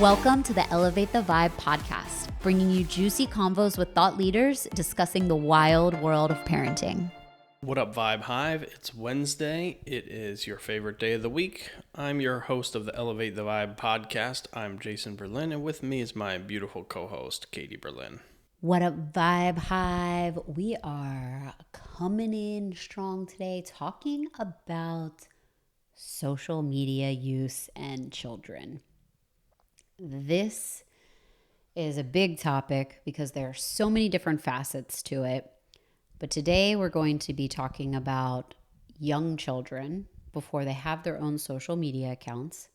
Welcome to the Elevate the Vibe podcast, bringing you juicy convos with thought leaders discussing the wild world of parenting. What up, Vibe Hive? It's Wednesday. It is your favorite day of the week. I'm your host of the Elevate the Vibe podcast. I'm Jason Berlin, and with me is my beautiful co-host, Katie Berlin. What up, Vibe Hive? We are coming in strong today, talking about social media use and children. This is a big topic because there are so many different facets to it. But today we're going to be talking about young children before they have their own social media accounts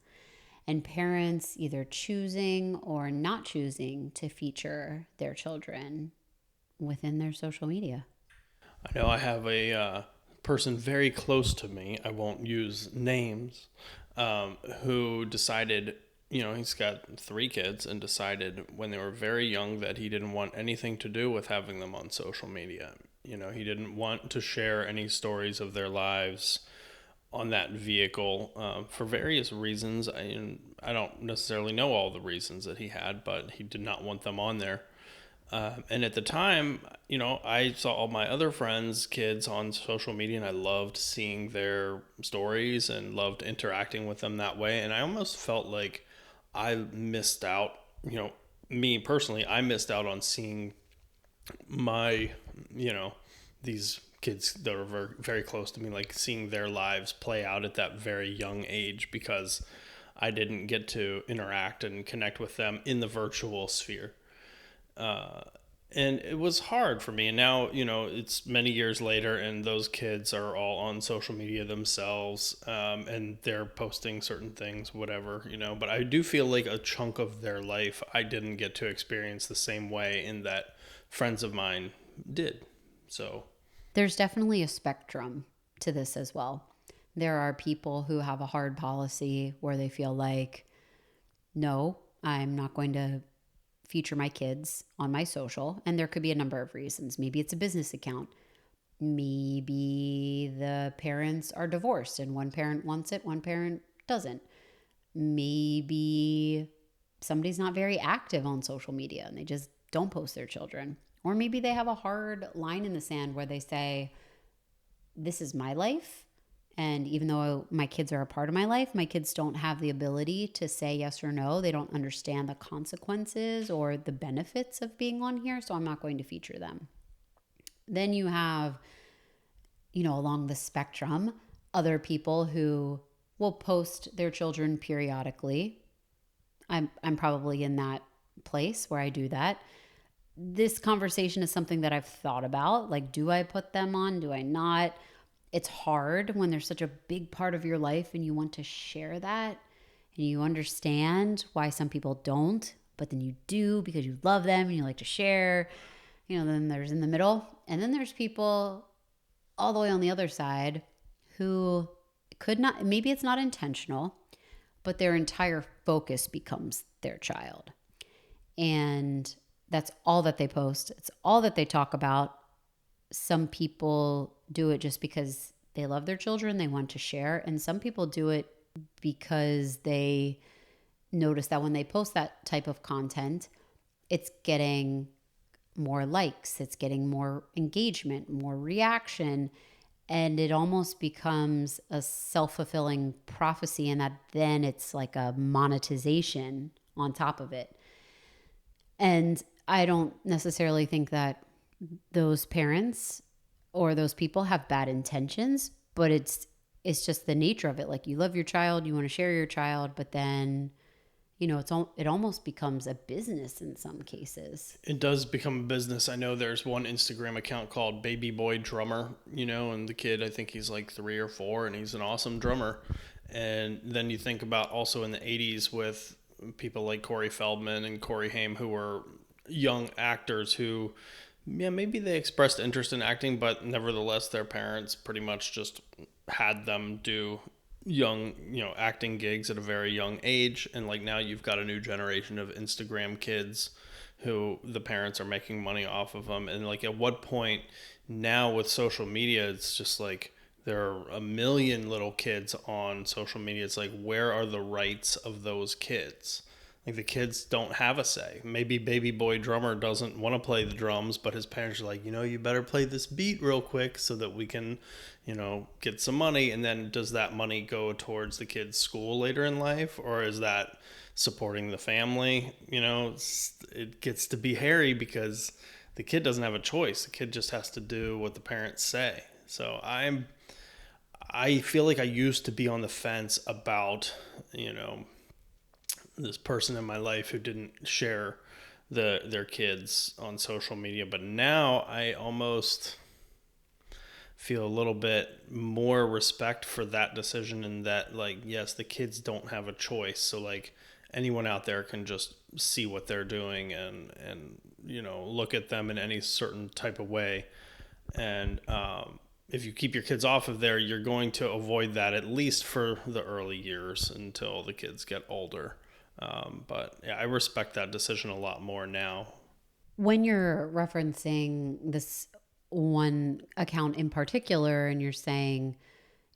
and parents either choosing or not choosing to feature their children within their social media. I know I have a person very close to me, I won't use names, who decided, he's got 3 kids and decided when they were very young that he didn't want anything to do with having them on social media. He didn't want to share any stories of their lives on that vehicle for various reasons. I don't necessarily know all the reasons that he had, but he did not want them on there. And at the time, I saw all my other friends' kids on social media, and I loved seeing their stories and loved interacting with them that way. And I almost felt like I missed out, me personally, I missed out on seeing my, these kids that are very, very close to me, like seeing their lives play out at that very young age because I didn't get to interact and connect with them in the virtual sphere. And it was hard for me. And now, it's many years later and those kids are all on social media themselves, and they're posting certain things, whatever, but I do feel like a chunk of their life I didn't get to experience the same way in that friends of mine did. So there's definitely a spectrum to this as well. There are people who have a hard policy where they feel like, no, I'm not going to feature my kids on my social. And there could be a number of reasons. Maybe it's a business account. Maybe the parents are divorced and one parent wants it, one parent doesn't. Maybe somebody's not very active on social media and they just don't post their children. Or maybe they have a hard line in the sand where they say, this is my life. And even though my kids are a part of my life, my kids don't have the ability to say yes or no. They don't understand the consequences or the benefits of being on here, so I'm not going to feature them. Then you have, along the spectrum, other people who will post their children periodically. I'm probably in that place where I do that. This conversation is something that I've thought about. Like, do I put them on? Do I not? It's hard when there's such a big part of your life and you want to share that and you understand why some people don't, but then you do because you love them and you like to share. Then there's in the middle. And then there's people all the way on the other side who could not, maybe it's not intentional, but their entire focus becomes their child. And that's all that they post. It's all that they talk about. Some people do it just because they love their children, they want to share. And some people do it because they notice that when they post that type of content, it's getting more likes, it's getting more engagement, more reaction. And it almost becomes a self-fulfilling prophecy, and that then it's like a monetization on top of it. And I don't necessarily think that those parents or those people have bad intentions, but it's just the nature of it. Like, you love your child, you want to share your child, but then, it almost becomes a business in some cases. It does become a business. I know there's one Instagram account called Baby Boy Drummer, and the kid, I think he's like 3 or 4, and he's an awesome drummer. And then you think about also in the 80s with people like Corey Feldman and Corey Haim, who were young actors who, maybe they expressed interest in acting, but nevertheless, their parents pretty much just had them do young, acting gigs at a very young age. And like now you've got a new generation of Instagram kids who the parents are making money off of them. And like, at what point now with social media, it's just like there are a million little kids on social media. It's like, where are the rights of those kids? Like the kids don't have a say. Maybe baby boy drummer doesn't want to play the drums, but his parents are like, you better play this beat real quick so that we can, get some money. And then does that money go towards the kid's school later in life, or is that supporting the family? It gets to be hairy because the kid doesn't have a choice. The kid just has to do what the parents say. So I feel like I used to be on the fence about, this person in my life who didn't share their kids on social media, but now I almost feel a little bit more respect for that decision, and that, like, yes, the kids don't have a choice. So like anyone out there can just see what they're doing and look at them in any certain type of way. And if you keep your kids off of there, you're going to avoid that, at least for the early years until the kids get older. But yeah, I respect that decision a lot more now. When you're referencing this one account in particular and you're saying,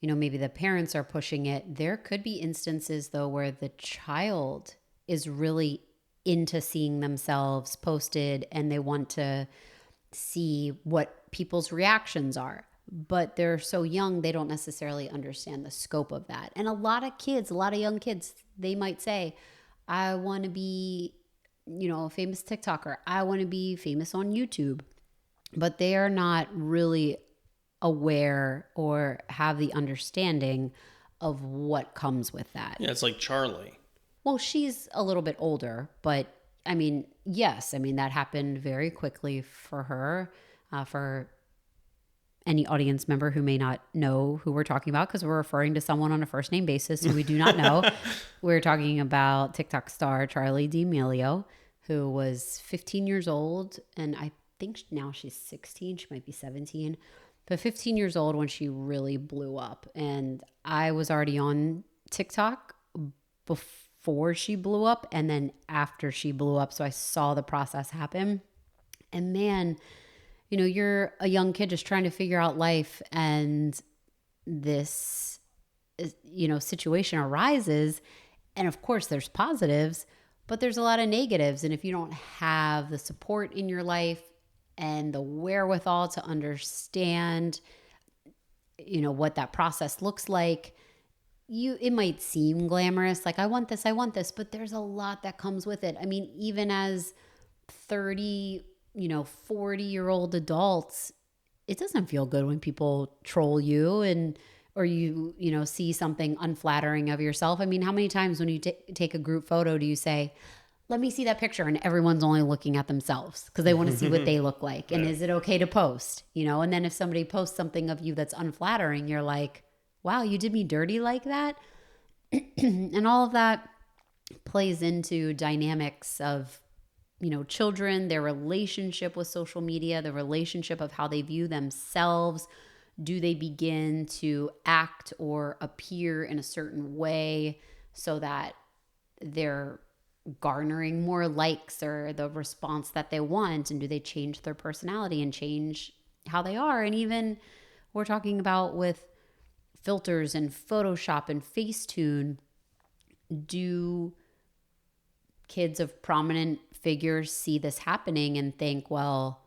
maybe the parents are pushing it, there could be instances though where the child is really into seeing themselves posted and they want to see what people's reactions are. But they're so young, they don't necessarily understand the scope of that. And a lot of young kids, they might say, I want to be, a famous TikToker. I want to be famous on YouTube. But they are not really aware or have the understanding of what comes with that. Yeah, it's like Charlie. Well, she's a little bit older, but I mean, yes, that happened very quickly for her. For any audience member who may not know who we're talking about, because we're referring to someone on a first name basis who we do not know. We're talking about TikTok star Charli D'Amelio, who was 15 years old. And I think now she's 16. She might be 17. But 15 years old when she really blew up. And I was already on TikTok before she blew up and then after she blew up. So I saw the process happen. And man, you're a young kid just trying to figure out life, and this, situation arises. And of course there's positives, but there's a lot of negatives. And if you don't have the support in your life and the wherewithal to understand, what that process looks like, it might seem glamorous. Like, I want this, but there's a lot that comes with it. I mean, even as 30, 40-year-old adults, it doesn't feel good when people troll you or you see something unflattering of yourself. I mean, how many times when you take a group photo do you say, let me see that picture, and everyone's only looking at themselves because they want to see what they look like. And is it okay to post? And then if somebody posts something of you that's unflattering, you're like, wow, you did me dirty like that. And all of that plays into dynamics of children, their relationship with social media, the relationship of how they view themselves. Do they begin to act or appear in a certain way so that they're garnering more likes or the response that they want? And do they change their personality and change how they are? And even we're talking about with filters and Photoshop and Facetune, do kids of prominent figures see this happening and think, well,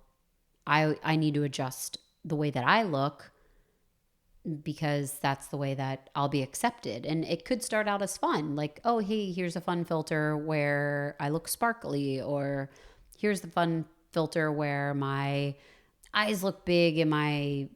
I need to adjust the way that I look because that's the way that I'll be accepted? And it could start out as fun, like, oh, hey, here's a fun filter where I look sparkly, or here's the fun filter where my eyes look big and my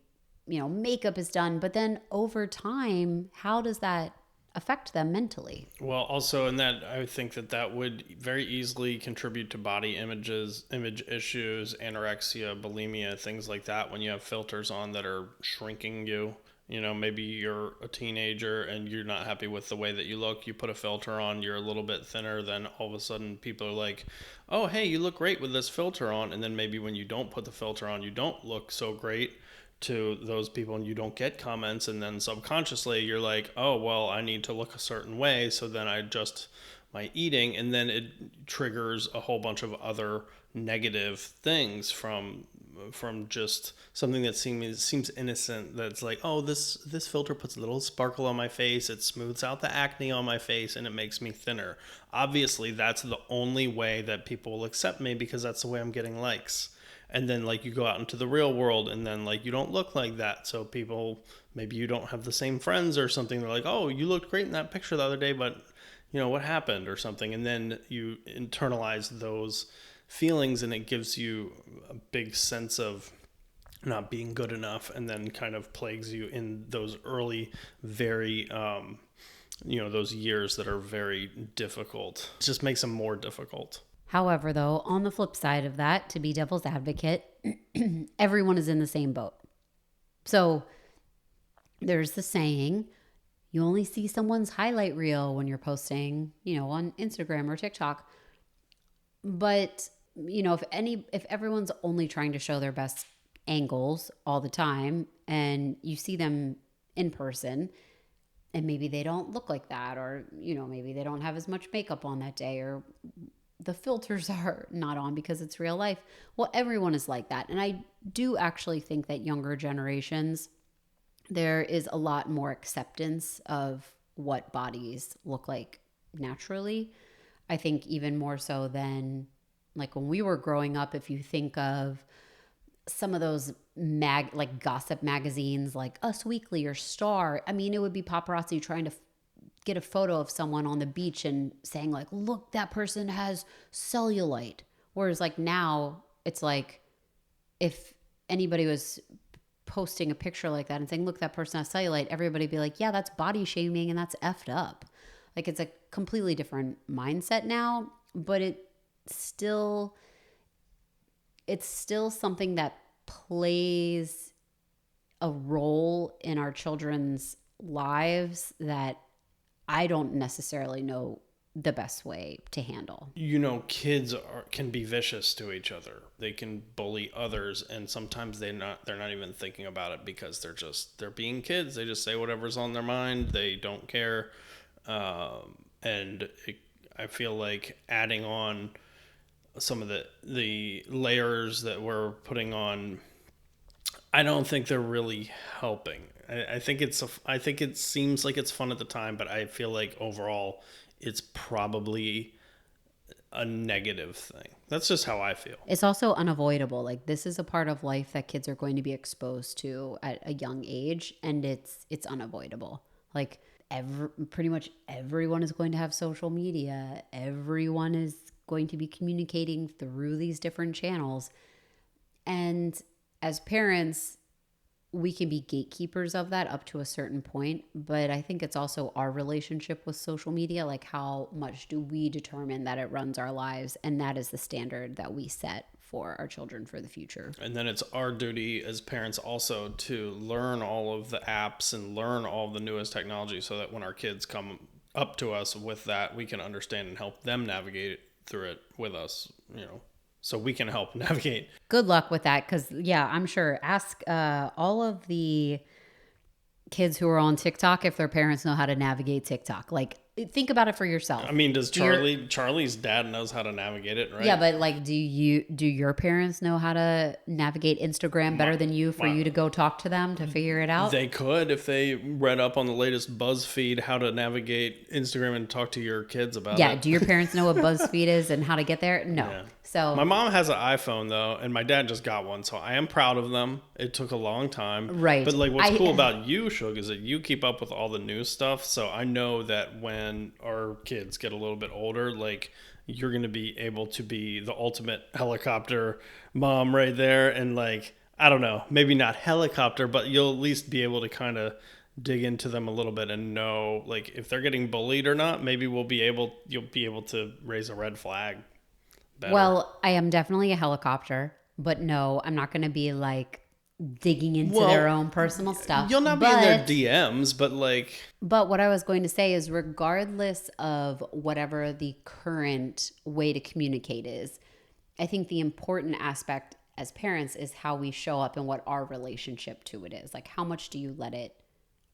makeup is done. But then over time, how does that affect them mentally? Well, also in that, I think that would very easily contribute to body image issues, anorexia, bulimia, things like that. When you have filters on that are shrinking you, maybe you're a teenager and you're not happy with the way that you look. You put a filter on, you're a little bit thinner. Then all of a sudden people are like, oh, hey, you look great with this filter on. And then maybe when you don't put the filter on, you don't look so great to those people and you don't get comments, and then subconsciously you're like, oh, well, I need to look a certain way, so then I adjust my eating, and then it triggers a whole bunch of other negative things from from just something that seems innocent. That's like, oh, this filter puts a little sparkle on my face. It smooths out the acne on my face, and it makes me thinner. Obviously, that's the only way that people will accept me, because that's the way I'm getting likes. And then like you go out into the real world, and then like you don't look like that, so people, maybe you don't have the same friends or something. They're like, oh, you looked great in that picture the other day, but what happened or something. And then you internalize those feelings, and it gives you a big sense of not being good enough, and then kind of plagues you in those early, very those years that are very difficult. It just makes them more difficult. However, though, on the flip side of that, to be devil's advocate, everyone is in the same boat. So there's the saying, you only see someone's highlight reel when you're posting, on Instagram or TikTok. But, if everyone's only trying to show their best angles all the time, and you see them in person, and maybe they don't look like that, or, maybe they don't have as much makeup on that day, or the filters are not on because it's real life. Well, everyone is like that. And I do actually think that younger generations, there is a lot more acceptance of what bodies look like naturally. I think even more so than like when we were growing up. If you think of some of those like gossip magazines like Us Weekly or Star, I mean, it would be paparazzi trying to get a photo of someone on the beach and saying like, look, that person has cellulite. Whereas like now it's like, if anybody was posting a picture like that and saying, look, that person has cellulite, everybody be like, yeah, that's body shaming and that's effed up. Like it's a completely different mindset now, but it's still something that plays a role in our children's lives that I don't necessarily know the best way to handle. Kids can be vicious to each other. They can bully others, and sometimes they're not even thinking about it, because they're being kids. They just say whatever's on their mind. They don't care. I feel like adding on some of the layers that we're putting on, I don't think they're really helping. I think it seems like it's fun at the time, but I feel like overall it's probably a negative thing. That's just how I feel. It's also unavoidable. Like this is a part of life that kids are going to be exposed to at a young age, and it's unavoidable. Like pretty much everyone is going to have social media. Everyone is going to be communicating through these different channels. And as parents, we can be gatekeepers of that up to a certain point, but I think it's also our relationship with social media. Like how much do we determine that it runs our lives, and that is the standard that we set for our children for the future. And then it's our duty as parents also to learn all of the apps and learn all the newest technology, so that when our kids come up to us with that, we can understand and help them navigate through it with us, so we can help navigate. Good luck with that, because I'm sure. Ask all of the kids who are on TikTok if their parents know how to navigate TikTok. Like, think about it for yourself. I mean, does Charlie's dad knows how to navigate it, right? Yeah, but like, do your parents know how to navigate Instagram better than you for you to go talk to them to figure it out? They could if they read up on the latest BuzzFeed how to navigate Instagram and talk to your kids about it. Yeah, do your parents know what BuzzFeed is and how to get there? No. Yeah. So my mom has an iPhone though, and my dad just got one, so I am proud of them. It took a long time. Right. But like what's cool about you, Shug, is that you keep up with all the new stuff. So I know that when our kids get a little bit older, like you're going to be able to be the ultimate helicopter mom right there. And like, I don't know, maybe not helicopter, but you'll at least be able to kind of dig into them a little bit and know like if they're getting bullied or not. Maybe you'll be able to raise a red flag better. Well, I am definitely a helicopter, but no, I'm not going to be like digging into their own personal stuff. You'll not be in their DMs, but like... But what I was going to say is regardless of whatever the current way to communicate is, I think the important aspect as parents is how we show up and what our relationship to it is. Like, how much do you let it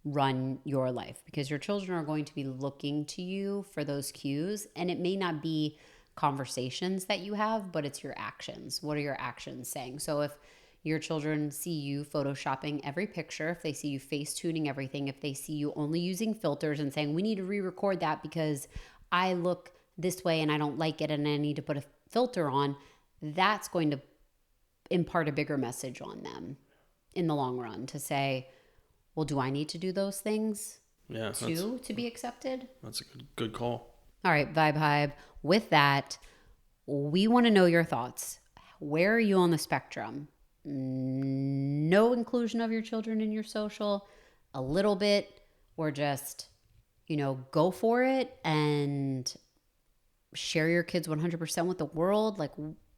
run your life? Because your children are going to be looking to you for those cues, and it may not be conversations that you have, but it's your actions. What are your actions saying? So if your children see you photoshopping every picture, if they see you face tuning everything, if they see you only using filters and saying, we need to re-record that because I look this way and I don't like it and I need to put a filter on, that's going to impart a bigger message on them in the long run to say, well, do I need to do those things too to be accepted? That's a good call. All right, Vibe Hive. With that, we want to know your thoughts. Where are you on the spectrum? No inclusion of your children in your social, a little bit, or just, go for it and share your kids 100% with the world? Like,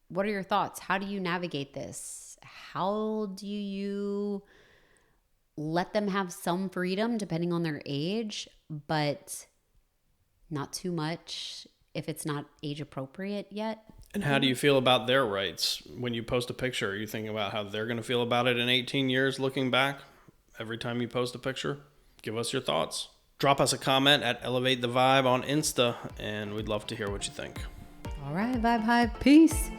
what are your thoughts? How do you navigate this? How do you let them have some freedom depending on their age, but not too much if it's not age appropriate yet? And how do you feel about their rights? When you post a picture, are you thinking about how they're going to feel about it in 18 years looking back every time you post a picture? Give us your thoughts. Drop us a comment at Elevate the Vibe on Insta, and we'd love to hear what you think. All right, Vibe Hive. Peace.